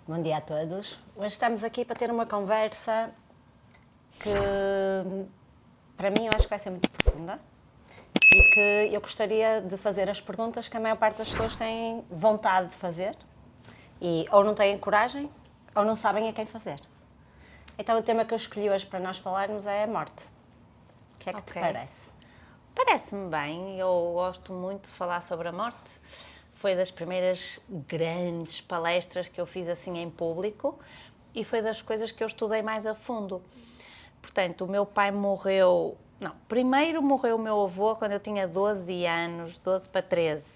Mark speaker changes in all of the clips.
Speaker 1: Bom dia a todos. Hoje estamos aqui para ter uma conversa que, para mim, eu acho que vai ser muito profunda e que eu gostaria de fazer as perguntas que a maior parte das pessoas têm vontade de fazer e ou não têm coragem ou não sabem a quem fazer. Então, o tema que eu escolhi hoje para nós falarmos é a morte. O que é que te parece?
Speaker 2: Parece-me bem, eu gosto muito de falar sobre a morte. Foi das primeiras grandes palestras que eu fiz assim em público e foi das coisas que eu estudei mais a fundo. Portanto, o meu pai morreu... Não, primeiro morreu o meu avô quando eu tinha 12 anos, 12 para 13.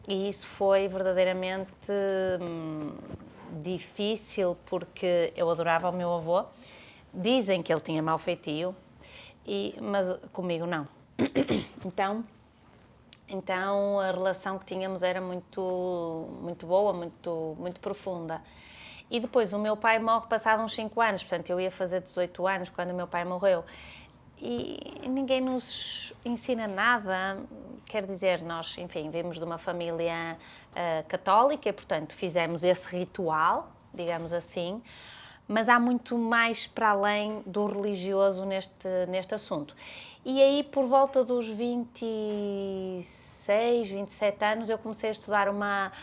Speaker 2: E isso foi verdadeiramente difícil porque eu adorava o meu avô. Dizem que ele tinha mau feitio, mas comigo não. Então a relação que tínhamos era muito boa, muito profunda. E depois o meu pai morre passado uns 5 anos, portanto eu ia fazer 18 anos quando o meu pai morreu. E ninguém nos ensina nada, quer dizer, nós, enfim, vimos de uma família católica e, portanto, fizemos esse ritual, digamos assim, mas há muito mais para além do religioso neste assunto. E aí, por volta dos 26, 27 anos, eu comecei a estudar uma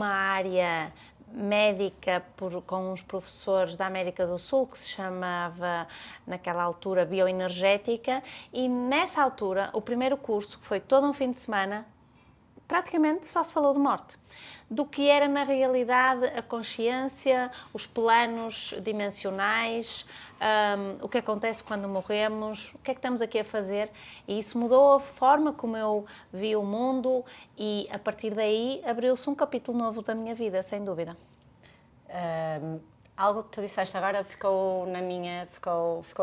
Speaker 2: área médica com uns professores da América do Sul, que se chamava, naquela altura, bioenergética, e nessa altura, o primeiro curso, que foi todo um fim de semana, praticamente só se falou de morte. Do que era, na realidade, a consciência, os planos dimensionais, o que acontece quando morremos, o que é que estamos aqui a fazer. E isso mudou a forma como eu vi o mundo e, a partir daí, abriu-se um capítulo novo da minha vida, sem dúvida.
Speaker 1: Algo que tu disseste agora ficou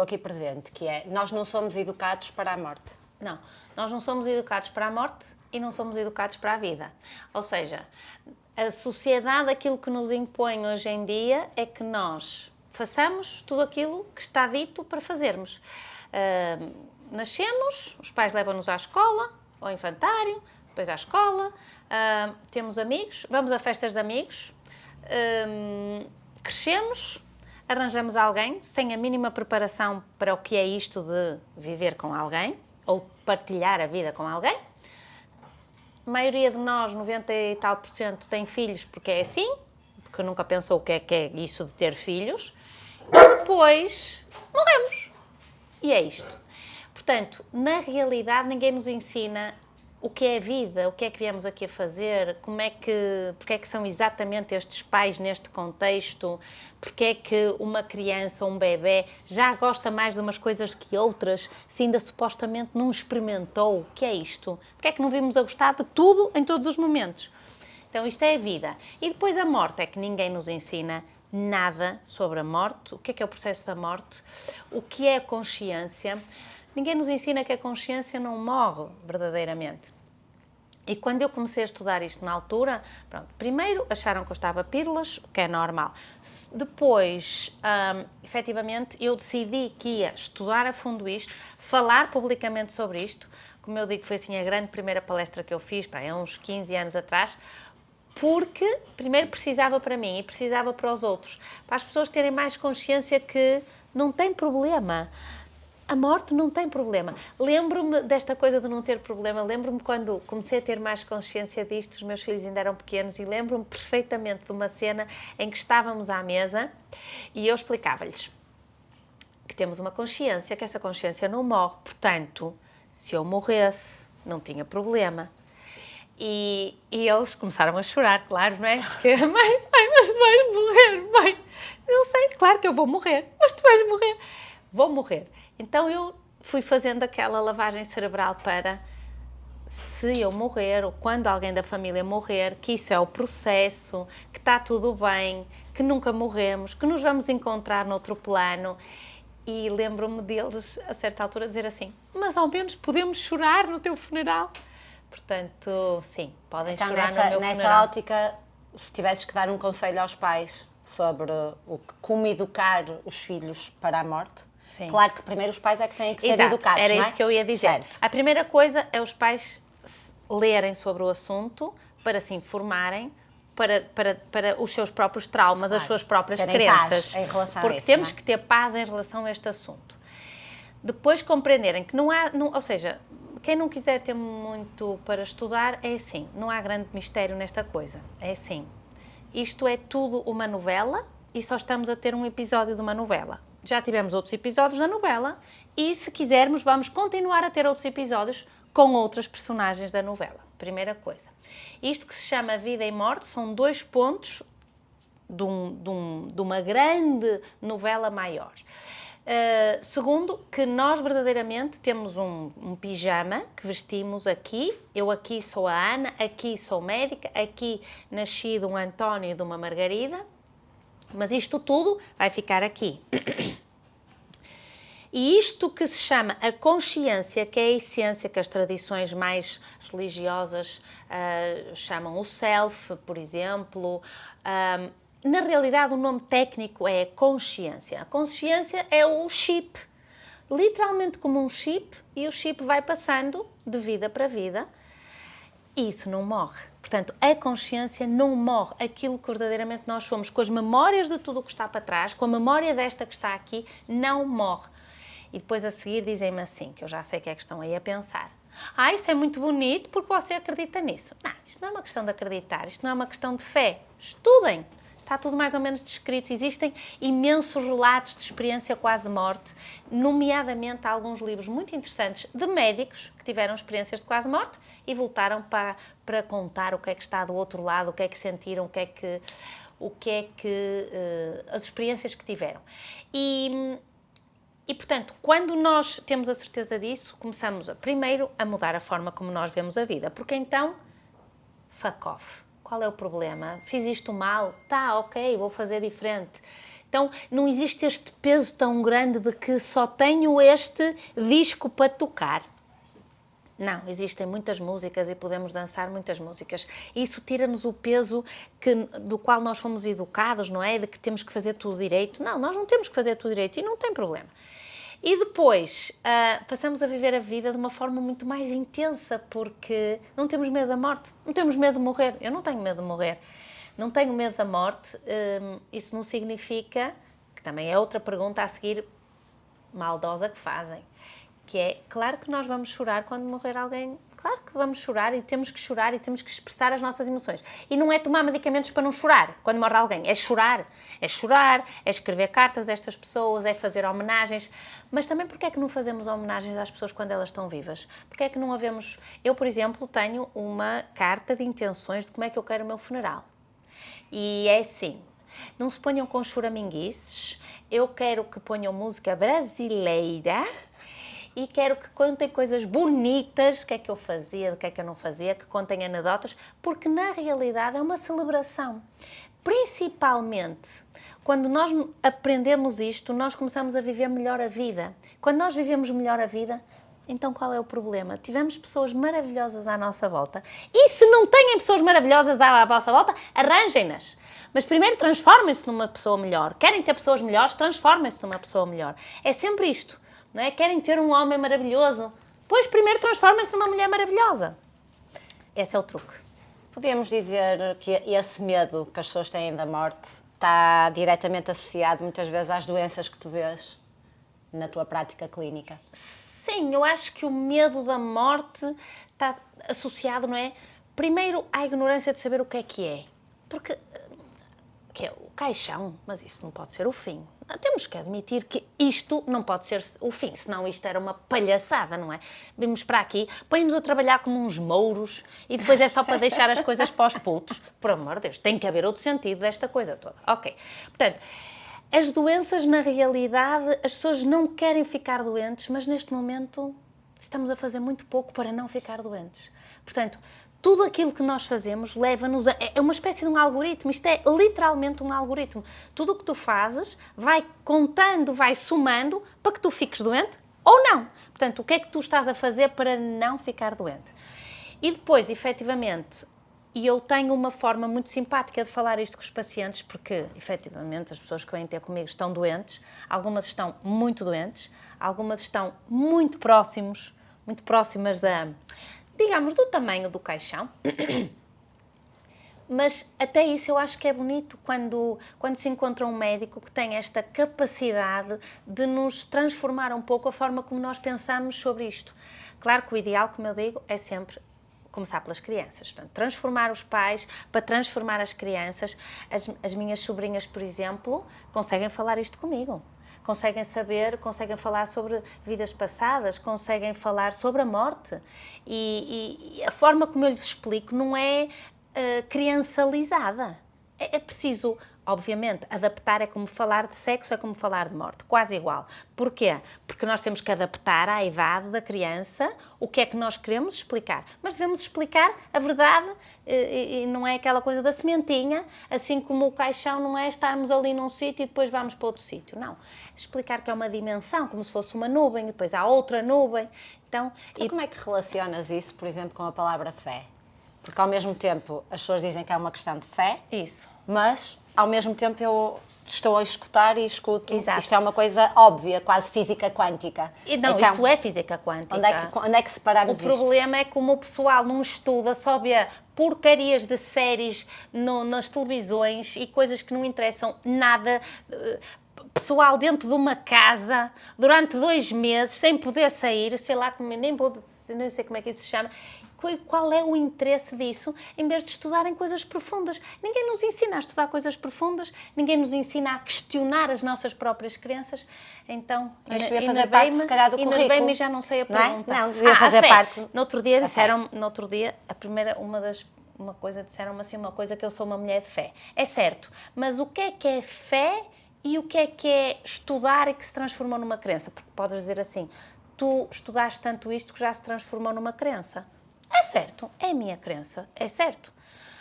Speaker 1: aqui presente, que é, nós não somos educados para a morte.
Speaker 2: Não, nós não somos educados para a morte e não somos educados para a vida. Ou seja, a sociedade, aquilo que nos impõe hoje em dia é que nós façamos tudo aquilo que está dito para fazermos. Nascemos, os pais levam-nos à escola, ao infantário, depois à escola, temos amigos, vamos a festas de amigos, crescemos, arranjamos alguém sem a mínima preparação para o que é isto de viver com alguém ou partilhar a vida com alguém. A maioria de nós, 90 e tal %, tem filhos porque é assim, porque nunca pensou o que é isso de ter filhos. E depois morremos. E é isto. Portanto, na realidade, ninguém nos ensina o que é a vida, o que é que viemos aqui a fazer, porque é que são exatamente estes pais neste contexto, porque é que uma criança ou um bebê já gosta mais de umas coisas que outras, se ainda supostamente não experimentou. O que é isto? Porque é que não vimos a gostar de tudo em todos os momentos? Então isto é a vida. E depois a morte, é que ninguém nos ensina nada sobre a morte, o que é o processo da morte, o que é a consciência. Ninguém nos ensina que a consciência não morre verdadeiramente. E quando eu comecei a estudar isto na altura, pronto, primeiro acharam que eu estava pílulas, o que é normal. Depois, efetivamente, eu decidi que ia estudar a fundo isto, falar publicamente sobre isto. Como eu digo, foi assim a grande primeira palestra que eu fiz, há uns 15 anos atrás, porque primeiro precisava para mim e precisava para os outros, para as pessoas terem mais consciência que não tem problema. A morte não tem problema. Lembro-me desta coisa de não ter problema. Lembro-me quando comecei a ter mais consciência disto, os meus filhos ainda eram pequenos, e lembro-me perfeitamente de uma cena em que estávamos à mesa e eu explicava-lhes que temos uma consciência, que essa consciência não morre. Portanto, se eu morresse, não tinha problema. E eles começaram a chorar, claro, não é? Porque, mãe, mas tu vais morrer, mãe. Eu sei, claro que eu vou morrer, mas tu vais morrer. Vou morrer. Então eu fui fazendo aquela lavagem cerebral para, se eu morrer ou quando alguém da família morrer, que isso é o processo, que está tudo bem, que nunca morremos, que nos vamos encontrar noutro plano. E lembro-me deles, a certa altura, dizer assim, mas ao menos podemos chorar no teu funeral. Portanto, sim, podem chorar no meu funeral.
Speaker 1: Nessa ótica, se tivesses que dar um conselho aos pais sobre como educar os filhos para a morte, sim. Claro que primeiro os pais é que têm que ser educados,
Speaker 2: era
Speaker 1: não é?
Speaker 2: isso que eu ia dizer. Certo. A primeira coisa é os pais lerem sobre o assunto para se informarem, para os seus próprios traumas, as suas próprias
Speaker 1: terem
Speaker 2: crenças.
Speaker 1: paz em relação a
Speaker 2: porque
Speaker 1: isso,
Speaker 2: temos
Speaker 1: não é?
Speaker 2: que ter paz em relação a este assunto. Depois compreenderem que não há, ou seja, quem não quiser ter muito para estudar, é assim, não há grande mistério nesta coisa, é assim. Isto é tudo uma novela e só estamos a ter um episódio de uma novela. Já tivemos outros episódios da novela e, se quisermos, vamos continuar a ter outros episódios com outras personagens da novela. Primeira coisa. Isto que se chama vida e morte são 2 pontos de uma grande novela maior. Segundo, que nós verdadeiramente temos um pijama que vestimos aqui. Eu aqui sou a Ana, aqui sou médica, aqui nasci de um António e de uma Margarida, mas isto tudo vai ficar aqui. E isto que se chama a consciência, que é a essência que as tradições mais religiosas chamam o self, por exemplo, na realidade o nome técnico é consciência. A consciência é o chip, literalmente como um chip, e o chip vai passando de vida para vida e isso não morre. Portanto, a consciência não morre. Aquilo que verdadeiramente nós somos, com as memórias de tudo o que está para trás, com a memória desta que está aqui, não morre. E depois a seguir dizem-me assim, que eu já sei que é que estão aí a pensar. Isso é muito bonito porque você acredita nisso. Não, isto não é uma questão de acreditar, isto não é uma questão de fé. Estudem. Está tudo mais ou menos descrito. Existem imensos relatos de experiência quase morte, nomeadamente alguns livros muito interessantes de médicos que tiveram experiências de quase morte e voltaram para contar o que é que está do outro lado, o que é que sentiram, as experiências que tiveram. E, portanto, quando nós temos a certeza disso, começamos primeiro a mudar a forma como nós vemos a vida. Porque então, fuck off. Qual é o problema? Fiz isto mal? Tá, ok, vou fazer diferente. Então, não existe este peso tão grande de que só tenho este disco para tocar. Não, existem muitas músicas e podemos dançar muitas músicas. Isso tira-nos o peso do qual nós fomos educados, não é? De que temos que fazer tudo direito. Não, nós não temos que fazer tudo direito e não tem problema. E depois passamos a viver a vida de uma forma muito mais intensa, porque não temos medo da morte, não temos medo de morrer. Eu não tenho medo de morrer, não tenho medo da morte. Isso não significa, que também é outra pergunta a seguir maldosa que fazem, que é, claro que nós vamos chorar quando morrer alguém. Claro que vamos chorar e temos que chorar e temos que expressar as nossas emoções. E não é tomar medicamentos para não chorar quando morre alguém. É chorar, é escrever cartas a estas pessoas, é fazer homenagens. Mas também porque é que não fazemos homenagens às pessoas quando elas estão vivas? Porque é que não havemos... Eu, por exemplo, tenho uma carta de intenções de como é que eu quero o meu funeral. E é assim, não se ponham com choraminguices, eu quero que ponham música brasileira... E quero que contem coisas bonitas, o que é que eu fazia, o que é que eu não fazia, que contem anedotas, porque na realidade é uma celebração. Principalmente, quando nós aprendemos isto, nós começamos a viver melhor a vida. Quando nós vivemos melhor a vida, então qual é o problema? Tivemos pessoas maravilhosas à nossa volta. E se não têm pessoas maravilhosas à vossa volta, arranjem-nas. Mas primeiro transformem-se numa pessoa melhor. Querem ter pessoas melhores? Transformem-se numa pessoa melhor. É sempre isto. Não é? Querem ter um homem maravilhoso? Pois primeiro transformem-se numa mulher maravilhosa. Esse é o truque.
Speaker 1: Podemos dizer que esse medo que as pessoas têm da morte está diretamente associado muitas vezes às doenças que tu vês na tua prática clínica?
Speaker 2: Sim, eu acho que o medo da morte está associado, não é? Primeiro, à ignorância de saber o que é. Porque que é o caixão, mas isso não pode ser o fim. Temos que admitir que isto não pode ser o fim, senão isto era uma palhaçada, não é? Vimos para aqui, põe-nos a trabalhar como uns mouros e depois é só para deixar as coisas para os putos. Por amor de Deus, tem que haver outro sentido desta coisa toda. Ok, portanto, as doenças, na realidade, as pessoas não querem ficar doentes, mas neste momento estamos a fazer muito pouco para não ficar doentes. Portanto, tudo aquilo que nós fazemos leva-nos a... É uma espécie de um algoritmo, isto é literalmente um algoritmo. Tudo o que tu fazes vai contando, vai somando para que tu fiques doente ou não. Portanto, o que é que tu estás a fazer para não ficar doente? E depois, efetivamente, e eu tenho uma forma muito simpática de falar isto com os pacientes, porque, efetivamente, as pessoas que vêm ter comigo estão doentes, algumas estão muito doentes, algumas estão muito próximas da... digamos, do tamanho do caixão. Mas até isso eu acho que é bonito quando se encontra um médico que tem esta capacidade de nos transformar um pouco a forma como nós pensamos sobre isto. Claro que o ideal, como eu digo, é sempre começar pelas crianças. Portanto, transformar os pais para transformar as crianças. As minhas sobrinhas, por exemplo, conseguem falar isto comigo. Conseguem saber, conseguem falar sobre vidas passadas, conseguem falar sobre a morte. E a forma como eu lhes explico não é criançalizada. É preciso, obviamente, adaptar, é como falar de sexo, é como falar de morte, quase igual. Porquê? Porque nós temos que adaptar à idade da criança o que é que nós queremos explicar. Mas devemos explicar a verdade e não é aquela coisa da sementinha, assim como o caixão não é estarmos ali num sítio e depois vamos para outro sítio. Não. Explicar que é uma dimensão, como se fosse uma nuvem, e depois há outra nuvem. Então,
Speaker 1: como é que relacionas isso, por exemplo, com a palavra fé? Porque ao mesmo tempo as pessoas dizem que é uma questão de fé,
Speaker 2: isso.
Speaker 1: mas ao mesmo tempo eu estou a escutar e escuto.
Speaker 2: Exato.
Speaker 1: Isto é uma coisa óbvia, quase física quântica.
Speaker 2: E não,
Speaker 1: então,
Speaker 2: isto é física quântica.
Speaker 1: Onde é que separamos isto?
Speaker 2: O problema é como o pessoal não estuda, só vê porcarias de séries nas televisões e coisas que não interessam nada. Pessoal dentro de uma casa durante 2 meses sem poder sair, sei lá, nem sei como é que isso se chama. Qual é o interesse disso, em vez de estudarem coisas profundas? Ninguém nos ensina a estudar coisas profundas, ninguém nos ensina a questionar as nossas próprias crenças. Então,
Speaker 1: isto devia fazer parte, se calhar, do currículo.
Speaker 2: enervei-me e já não sei a pergunta.
Speaker 1: Não, devia fazer parte.
Speaker 2: No outro dia disseram, uma coisa, disseram-me assim, uma coisa que eu sou uma mulher de fé. É certo, mas o que é fé e o que é estudar e que se transformou numa crença? Porque podes dizer assim, tu estudaste tanto isto que já se transformou numa crença. É certo, é a minha crença, é certo.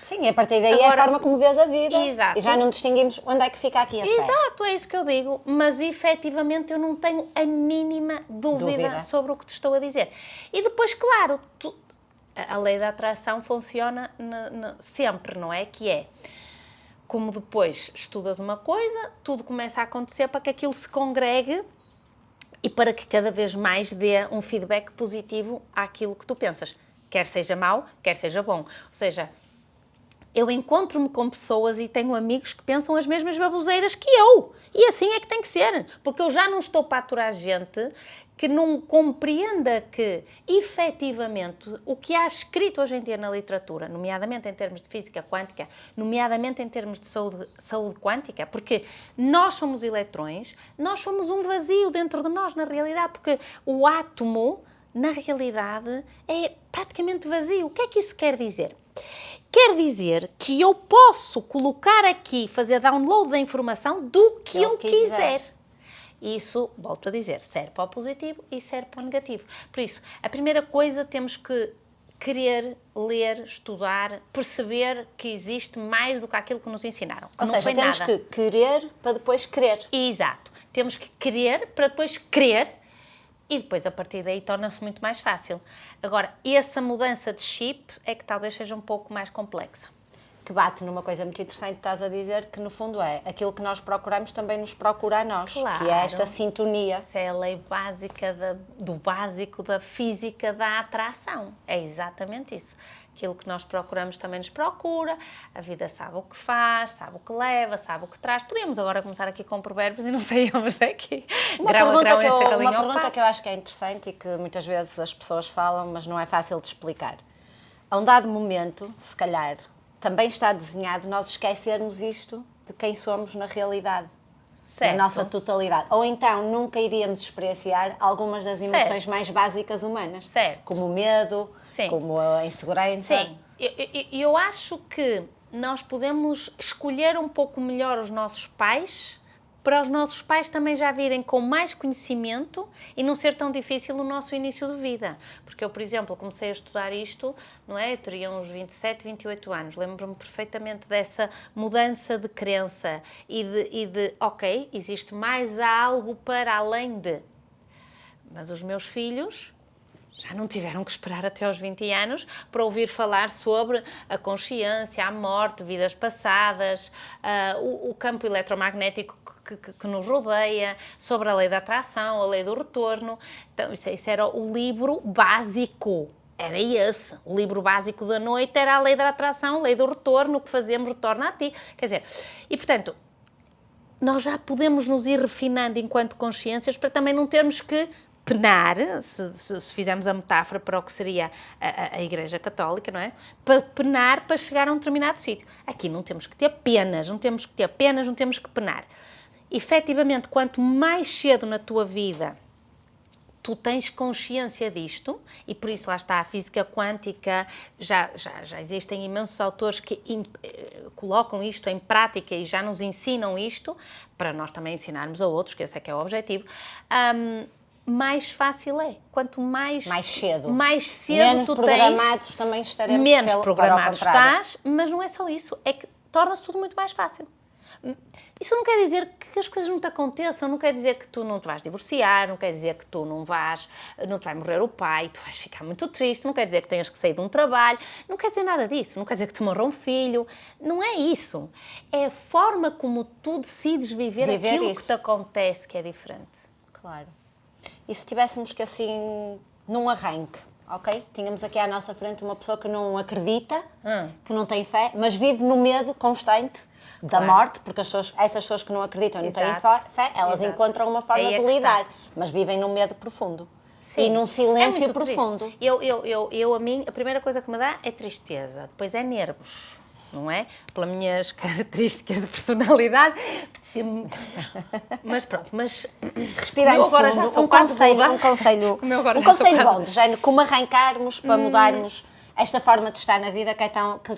Speaker 1: Sim, e a partir daí é a forma como vês a vida.
Speaker 2: Exato.
Speaker 1: E já não distinguimos onde é que fica aqui a fé.
Speaker 2: Exato, é isso que eu digo, mas efetivamente eu não tenho a mínima dúvida sobre o que te estou a dizer. E depois, claro, a lei da atração funciona sempre, não é? Que é, como depois estudas uma coisa, tudo começa a acontecer para que aquilo se congregue e para que cada vez mais dê um feedback positivo àquilo que tu pensas. Quer seja mau, quer seja bom. Ou seja, eu encontro-me com pessoas e tenho amigos que pensam as mesmas baboseiras que eu. E assim é que tem que ser. Porque eu já não estou para aturar gente que não compreenda que, efetivamente, o que há escrito hoje em dia na literatura, nomeadamente em termos de física quântica, nomeadamente em termos de saúde quântica, porque nós somos eletrões, nós somos um vazio dentro de nós, na realidade, porque o átomo, na realidade, é praticamente vazio. O que é que isso quer dizer? Quer dizer que eu posso colocar aqui, fazer download da informação do que eu quiser. Isso, volto a dizer, serve para o positivo e serve para o negativo. Por isso, a primeira coisa temos que querer, ler, estudar, perceber que existe mais do que aquilo que nos ensinaram.
Speaker 1: Ou seja, temos que querer para depois querer.
Speaker 2: Exato. Temos que querer para depois querer. E depois, a partir daí, torna-se muito mais fácil. Agora, essa mudança de chip é que talvez seja um pouco mais complexa.
Speaker 1: Que bate numa coisa muito interessante que estás a dizer, que no fundo é aquilo que nós procuramos também nos procura a nós.
Speaker 2: Claro.
Speaker 1: Que é esta sintonia.
Speaker 2: Essa é a lei básica do básico da física da atração. É exatamente isso. Aquilo que nós procuramos também nos procura, a vida sabe o que faz, sabe o que leva, sabe o que traz. Podíamos agora começar aqui com provérbios e não saíamos daqui.
Speaker 1: Uma pergunta que eu acho que é interessante e que muitas vezes as pessoas falam, mas não é fácil de explicar. A um dado momento, se calhar, também está desenhado nós esquecermos isto de quem somos na realidade.
Speaker 2: Certo.
Speaker 1: Na nossa totalidade. Ou então nunca iríamos experienciar algumas das emoções mais básicas humanas.
Speaker 2: Certo.
Speaker 1: Como o medo,
Speaker 2: Sim.
Speaker 1: como a insegurança.
Speaker 2: Sim. Eu acho que nós podemos escolher um pouco melhor os nossos pais, para os nossos pais também já virem com mais conhecimento e não ser tão difícil o nosso início de vida. Porque eu, por exemplo, comecei a estudar isto, não é? Eu teria uns 27, 28 anos. Lembro-me perfeitamente dessa mudança de crença e de ok, existe mais algo para além de. Mas os meus filhos já não tiveram que esperar até aos 20 anos para ouvir falar sobre a consciência, a morte, vidas passadas, o campo eletromagnético que nos rodeia, sobre a lei da atração, a lei do retorno. Então, isso era o livro básico. era esse. O livro básico da noite era a lei da atração, a lei do retorno, o que fazemos retorna a ti. Quer dizer, e portanto, nós já podemos nos ir refinando enquanto consciências para também não termos que penar, se fizermos a metáfora para o que seria a Igreja Católica, não é? Para penar para chegar a um determinado sítio. Aqui não temos que ter penas, não temos que penar. Efetivamente, quanto mais cedo na tua vida tu tens consciência disto, e por isso lá está a física quântica, já existem imensos autores que colocam isto em prática e já nos ensinam isto, para nós também ensinarmos a outros, que esse é que é o objetivo, mais fácil é. Quanto mais cedo
Speaker 1: menos
Speaker 2: tu
Speaker 1: programados
Speaker 2: tens,
Speaker 1: também estaremos
Speaker 2: menos programados
Speaker 1: estás,
Speaker 2: mas não é só isso, é que torna-se tudo muito mais fácil. Isso não quer dizer que as coisas não te aconteçam, não quer dizer que tu não te vais divorciar, não quer dizer que tu não te vai morrer o pai, tu vais ficar muito triste, não quer dizer que tenhas que sair de um trabalho, não quer dizer nada disso, não quer dizer que te morra um filho, não é isso. É a forma como tu decides viver aquilo
Speaker 1: isso.
Speaker 2: que te acontece que é diferente.
Speaker 1: Claro. E se tivéssemos que assim, num arranque, ok? Tínhamos aqui à nossa frente uma pessoa que não acredita, que não tem fé, mas vive no medo constante da morte, porque essas pessoas que não acreditam e não têm fé, elas encontram uma forma de lidar, mas vivem num medo profundo. Sim. E num silêncio profundo.
Speaker 2: A primeira coisa que me dá é tristeza, depois é nervos, não é? Pelas minhas características de personalidade. Mas pronto,
Speaker 1: respirando
Speaker 2: agora
Speaker 1: fundo,
Speaker 2: já sou
Speaker 1: um conselho bom, de género, como arrancarmos para mudarmos esta forma de estar na vida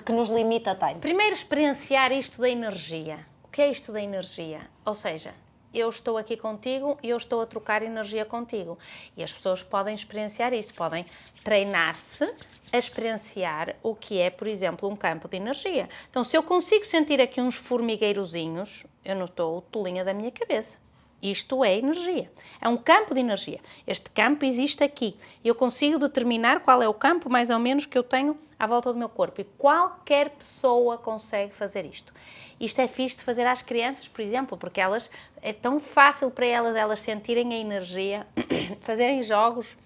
Speaker 1: que nos limita tanto.
Speaker 2: Primeiro, experienciar isto da energia. O que é isto da energia? Ou seja, eu estou aqui contigo e eu estou a trocar energia contigo. E as pessoas podem experienciar isso, podem treinar-se a experienciar o que é, por exemplo, um campo de energia. Então, se eu consigo sentir aqui uns formigueirozinhos, eu não estou tolinha da minha cabeça. Isto é energia. É um campo de energia. Este campo existe aqui. Eu consigo determinar qual é o campo, mais ou menos, que eu tenho à volta do meu corpo. E qualquer pessoa consegue fazer isto. Isto é fixe de fazer às crianças, por exemplo, porque é tão fácil para elas sentirem a energia, fazerem jogos,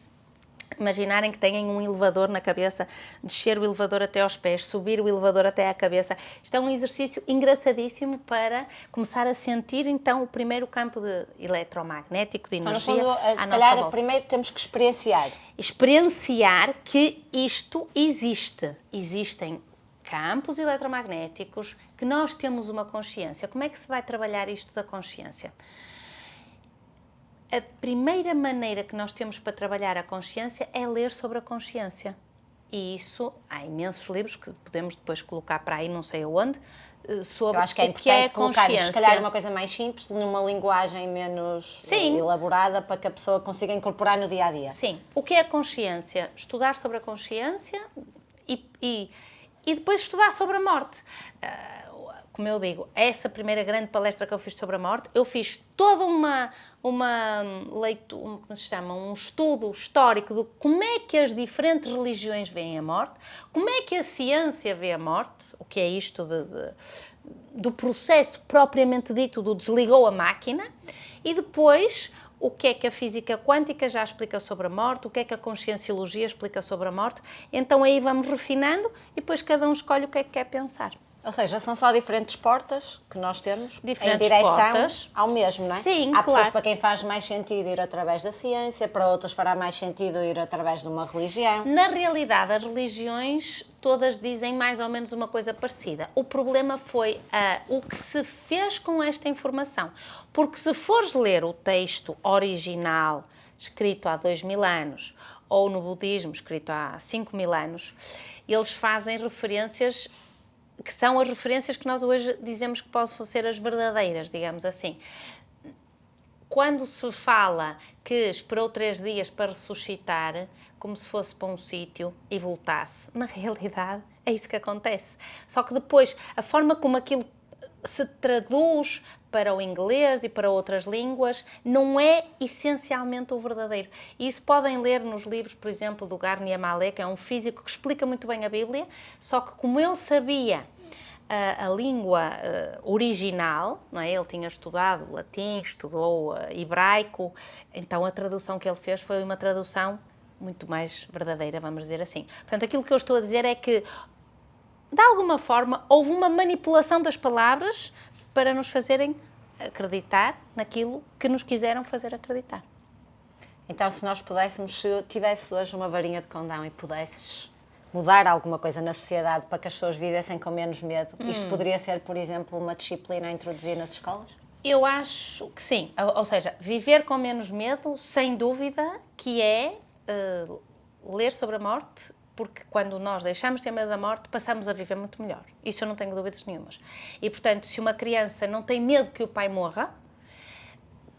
Speaker 2: imaginarem que têm um elevador na cabeça, descer o elevador até aos pés, subir o elevador até à cabeça. Isto é um exercício engraçadíssimo para começar a sentir, então, o primeiro campo eletromagnético de energia à nossa volta.
Speaker 1: Se calhar, primeiro temos que experienciar.
Speaker 2: Experienciar que isto existe. Existem campos eletromagnéticos que nós temos uma consciência. Como é que se vai trabalhar isto da consciência? A primeira maneira que nós temos para trabalhar a consciência é ler sobre a consciência. E isso, há imensos livros que podemos depois colocar para aí, não sei aonde, sobre
Speaker 1: eu acho que é importante colocar, se calhar, uma coisa mais simples, numa linguagem menos elaborada, para que a pessoa consiga incorporar no dia a dia.
Speaker 2: Sim. O que é a consciência? Estudar sobre a consciência e depois estudar sobre a morte. Como eu digo, essa primeira grande palestra que eu fiz sobre a morte, eu fiz toda uma leitura, como se chama, um estudo histórico de como é que as diferentes religiões veem a morte, como é que a ciência vê a morte, o que é isto do processo propriamente dito do desligou a máquina, e depois o que é que a física quântica já explica sobre a morte, o que é que a conscienciologia explica sobre a morte. Então aí vamos refinando e depois cada um escolhe o que é que quer pensar.
Speaker 1: Ou seja, são só diferentes portas que nós temos em direção ao mesmo, não é?
Speaker 2: Sim,
Speaker 1: Há pessoas para quem faz mais sentido ir através da ciência, para outras fará mais sentido ir através de uma religião.
Speaker 2: Na realidade, as religiões todas dizem mais ou menos uma coisa parecida. O problema foi o que se fez com esta informação. Porque se fores ler o texto original, escrito há 2000 anos, ou no budismo, escrito há 5000 anos, eles fazem referências que são as referências que nós hoje dizemos que possam ser as verdadeiras, digamos assim. Quando se fala que esperou 3 dias para ressuscitar, como se fosse para um sítio e voltasse, na realidade é isso que acontece. Só que depois, a forma como aquilo se traduz para o inglês e para outras línguas não é essencialmente o verdadeiro. E isso podem ler nos livros, por exemplo, do Garnier Mallet, que é um físico que explica muito bem a Bíblia, só que como ele sabia a língua original, não é? Ele tinha estudado latim, estudou hebraico, então a tradução que ele fez foi uma tradução muito mais verdadeira, vamos dizer assim. Portanto, aquilo que eu estou a dizer é que, de alguma forma, houve uma manipulação das palavras para nos fazerem acreditar naquilo que nos quiseram fazer acreditar.
Speaker 1: Então, se nós pudéssemos, se eu tivesse hoje uma varinha de condão e pudesses mudar alguma coisa na sociedade para que as pessoas vivessem com menos medo, isto poderia ser, por exemplo, uma disciplina a introduzir nas escolas?
Speaker 2: Eu acho que sim. Ou seja, viver com menos medo, sem dúvida, que é ler sobre a morte, porque quando nós deixamos de ter medo da morte, passamos a viver muito melhor. Isso eu não tenho dúvidas nenhumas. E, portanto, se uma criança não tem medo que o pai morra,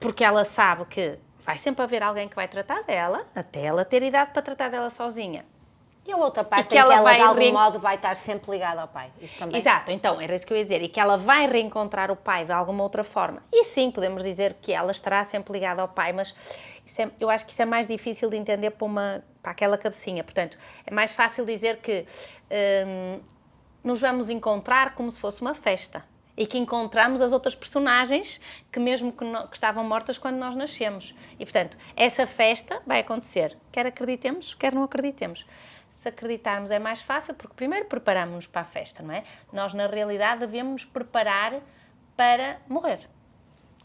Speaker 2: porque ela sabe que vai sempre haver alguém que vai tratar dela, até ela ter idade para tratar dela sozinha.
Speaker 1: E a outra parte
Speaker 2: que
Speaker 1: é que
Speaker 2: ela
Speaker 1: ela,
Speaker 2: vai
Speaker 1: de algum modo, vai estar sempre ligada ao pai. Isso também.
Speaker 2: Exato, então, era isso que eu ia dizer. E que ela vai reencontrar o pai de alguma outra forma. E sim, podemos dizer que ela estará sempre ligada ao pai, mas eu acho que isso é mais difícil de entender para aquela cabecinha. Portanto, é mais fácil dizer que nos vamos encontrar como se fosse uma festa. E que encontramos as outras personagens que mesmo que estavam mortas quando nós nascemos. E, portanto, essa festa vai acontecer, quer acreditemos, quer não acreditemos. Se acreditarmos é mais fácil, porque primeiro preparamos-nos para a festa, não é? Nós, na realidade, devemos nos preparar para morrer,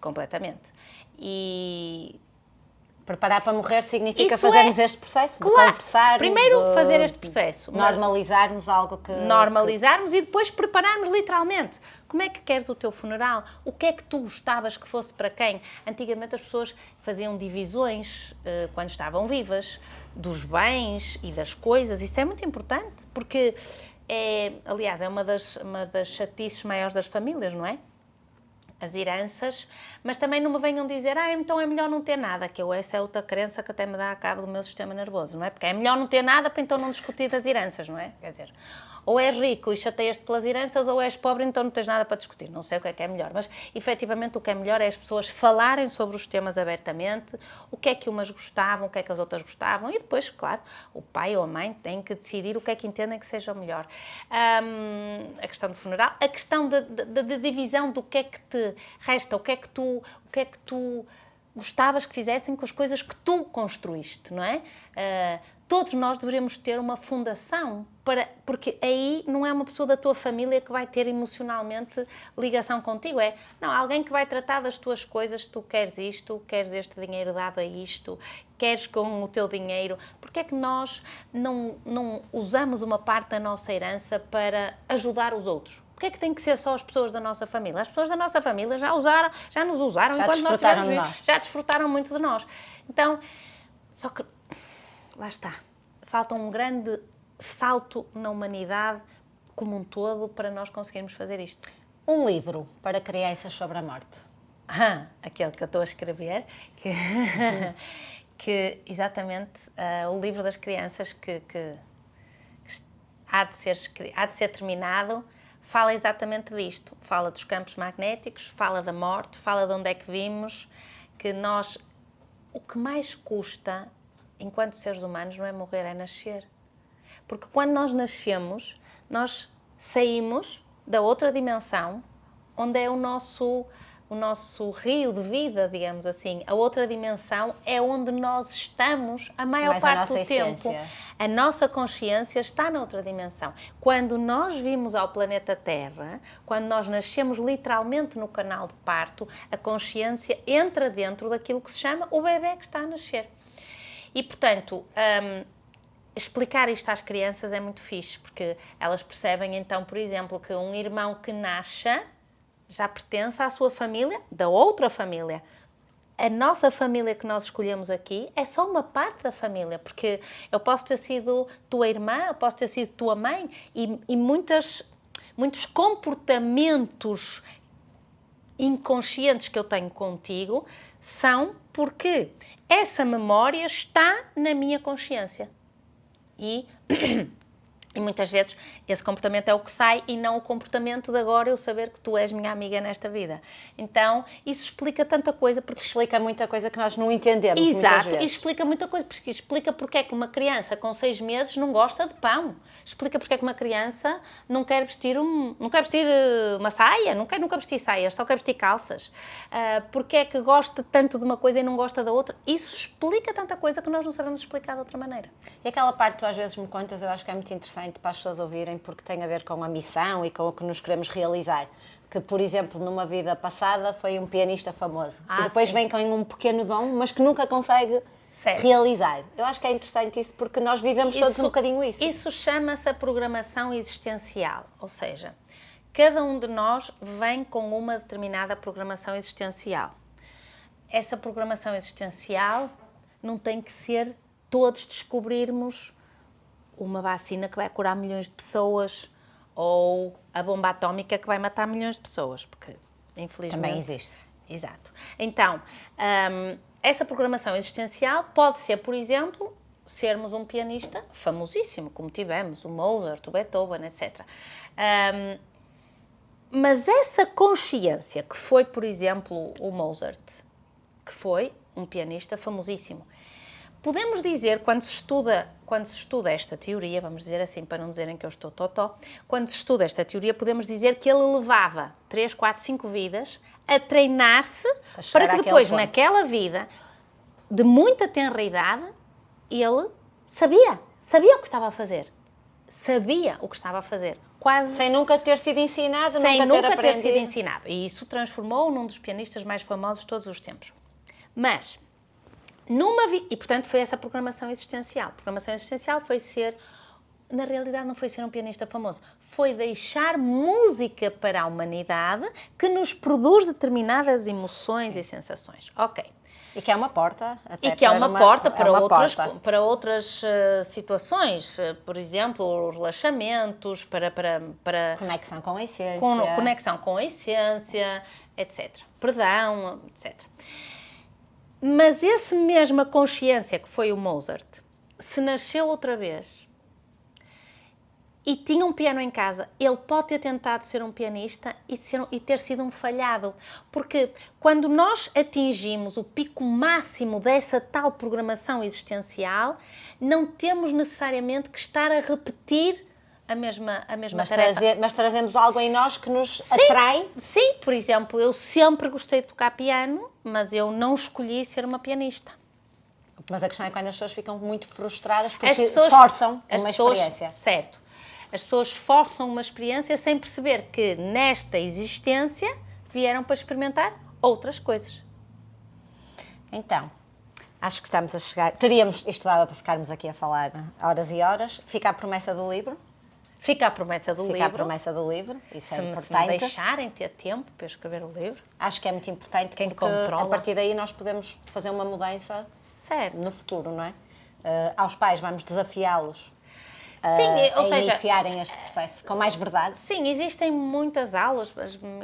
Speaker 2: completamente. E
Speaker 1: preparar para morrer significa
Speaker 2: isso
Speaker 1: fazermos este processo de conversar.
Speaker 2: Primeiro fazer este processo.
Speaker 1: Normalizarmos algo que...
Speaker 2: Normalizarmos e depois prepararmos literalmente. Como é que queres o teu funeral? O que é que tu gostavas que fosse para quem? Antigamente as pessoas faziam divisões quando estavam vivas, dos bens e das coisas. Isso é muito importante, porque aliás, é uma das chatices maiores das famílias, não é? As heranças, mas também não me venham dizer então é melhor não ter nada, que essa é outra crença que até me dá a cabo do meu sistema nervoso, não é? Porque é melhor não ter nada para então não discutir das heranças, não é? Quer dizer, ou és rico e chateias-te pelas heranças, ou és pobre e então não tens nada para discutir. Não sei o que é melhor, mas efetivamente o que é melhor é as pessoas falarem sobre os temas abertamente, o que é que umas gostavam, o que é que as outras gostavam, e depois, claro, o pai ou a mãe têm que decidir o que é que entendem que seja o melhor. A questão do funeral, a questão de divisão do que é que te resta, o que é que tu gostavas que fizessem com as coisas que tu construíste, não é? Todos nós deveríamos ter uma fundação, porque aí não é uma pessoa da tua família que vai ter emocionalmente ligação contigo, não, alguém que vai tratar das tuas coisas, tu queres isto, queres este dinheiro dado a isto, queres com o teu dinheiro, porque é que nós não usamos uma parte da nossa herança para ajudar os outros? Porquê é que tem que ser só as pessoas da nossa família? As pessoas da nossa família já nos usaram enquanto nós estivemos vivos, já desfrutaram muito de nós. Então, só que, lá está, falta um grande salto na humanidade como um todo para nós conseguirmos fazer isto.
Speaker 1: Um livro para crianças sobre a morte.
Speaker 2: Aquele que eu estou a escrever, que exatamente o livro das crianças que há de ser terminado, fala exatamente disto. Fala dos campos magnéticos, fala da morte, fala de onde é que vimos, que nós, o que mais custa, enquanto seres humanos, não é morrer, é nascer. Porque quando nós nascemos, nós saímos da outra dimensão, onde é o nosso rio de vida, digamos assim. A outra dimensão é onde nós estamos a maior parte do tempo. A nossa consciência está na outra dimensão. Quando nós vimos ao planeta Terra, quando nós nascemos literalmente no canal de parto, a consciência entra dentro daquilo que se chama o bebê que está a nascer. E, portanto, explicar isto às crianças é muito fixe, porque elas percebem, então, por exemplo, que um irmão que nasce já pertence à sua família, da outra família. A nossa família que nós escolhemos aqui é só uma parte da família, porque eu posso ter sido tua irmã, eu posso ter sido tua mãe, e muitos comportamentos inconscientes que eu tenho contigo são porque essa memória está na minha consciência. E E muitas vezes esse comportamento é o que sai e não o comportamento de agora eu saber que tu és minha amiga nesta vida. Então, isso explica tanta coisa. Porque
Speaker 1: explica muita coisa que nós não entendemos.
Speaker 2: Exato, e explica muita coisa. Porque explica porque é que uma criança com 6 meses não gosta de pão. Explica porque é que uma criança não quer vestir, uma saia, nunca vestir saias, só quer vestir calças. Porque é que gosta tanto de uma coisa e não gosta da outra. Isso explica tanta coisa que nós não sabemos explicar de outra maneira.
Speaker 1: E aquela parte que tu às vezes me contas, eu acho que é muito interessante para as pessoas ouvirem, porque tem a ver com a missão e com o que nos queremos realizar. Que, por exemplo, numa vida passada foi um pianista famoso. E depois vem com um pequeno dom, mas que nunca consegue realizar. Eu acho que é interessante isso, porque nós vivemos todos um bocadinho isso.
Speaker 2: Isso chama-se a programação existencial. Ou seja, cada um de nós vem com uma determinada programação existencial. Essa programação existencial não tem que ser todos descobrirmos uma vacina que vai curar milhões de pessoas ou a bomba atómica que vai matar milhões de pessoas, porque infelizmente...
Speaker 1: Também existe.
Speaker 2: Exato. Então, essa programação existencial pode ser, por exemplo, sermos um pianista famosíssimo, como tivemos o Mozart, o Beethoven, etc. Mas essa consciência que foi, por exemplo, o Mozart, que foi um pianista famosíssimo, podemos dizer, quando se estuda esta teoria, vamos dizer assim, para não dizerem que eu estou totó, quando se estuda esta teoria, podemos dizer que ele levava 3, 4, 5 vidas a treinar-se para que depois, naquela vida, de muita tenra idade, ele sabia o que estava a fazer. Sabia o que estava a fazer. Quase
Speaker 1: sem nunca ter sido ensinado,
Speaker 2: sem nunca ter sido ensinado. E isso transformou-o num dos pianistas mais famosos de todos os tempos. Mas... E, portanto, foi essa programação existencial. A programação existencial foi ser, na realidade não foi ser um pianista famoso, foi deixar música para a humanidade que nos produz determinadas emoções e sensações. Ok.
Speaker 1: E que é uma porta.
Speaker 2: Até e que é uma porta para outras situações, por exemplo, relaxamentos, para
Speaker 1: conexão com a essência.
Speaker 2: Conexão com a essência, etc. Perdão, etc. Mas essa mesma consciência que foi o Mozart, se nasceu outra vez e tinha um piano em casa, ele pode ter tentado ser um pianista e ter sido um falhado. Porque quando nós atingimos o pico máximo dessa tal programação existencial, não temos necessariamente que estar a repetir a mesma tarefa.
Speaker 1: Mas trazemos algo em nós que nos atrai?
Speaker 2: Sim, por exemplo, eu sempre gostei de tocar piano, mas eu não escolhi ser uma pianista.
Speaker 1: Mas a questão é quando as pessoas ficam muito frustradas porque forçam uma experiência.
Speaker 2: Certo. As pessoas forçam uma experiência sem perceber que nesta existência vieram para experimentar outras coisas.
Speaker 1: Então, acho que estamos a chegar... Teríamos estudado para ficarmos aqui a falar horas e horas. Fica a promessa do livro.
Speaker 2: Fica a promessa do livro.
Speaker 1: Fica a promessa do livro, isso é importante.
Speaker 2: Se me deixarem ter tempo para escrever o livro.
Speaker 1: Acho que é muito importante porque a partir daí nós podemos fazer uma mudança no futuro, não é? Aos pais vamos desafiá-los a iniciarem este processo com mais verdade.
Speaker 2: Sim, existem muitas aulas,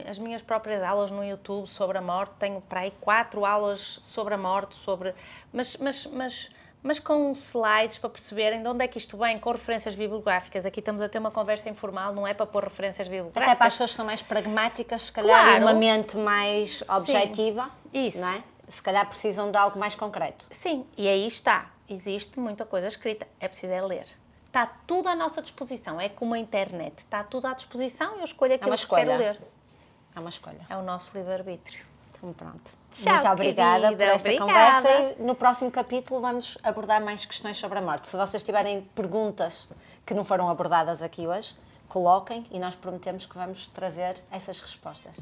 Speaker 2: as minhas próprias aulas no YouTube sobre a morte, tenho para aí 4 aulas sobre a morte, mas com slides para perceberem de onde é que isto vem, com referências bibliográficas. Aqui estamos a ter uma conversa informal, não é para pôr referências bibliográficas.
Speaker 1: Até para as pessoas que são mais pragmáticas, se calhar, e uma mente mais objetiva,
Speaker 2: isso.
Speaker 1: Não é? Se calhar precisam de algo mais concreto.
Speaker 2: Sim, e aí está. Existe muita coisa escrita, é preciso ler. Está tudo à nossa disposição, é como a internet. Está tudo à disposição e eu escolho aquilo que quero ler.
Speaker 1: É uma escolha.
Speaker 2: É o nosso livre-arbítrio.
Speaker 1: Então pronto.
Speaker 2: Tchau,
Speaker 1: muito obrigada por esta conversa e no próximo capítulo vamos abordar mais questões sobre a morte. Se vocês tiverem perguntas que não foram abordadas aqui hoje, coloquem e nós prometemos que vamos trazer essas respostas.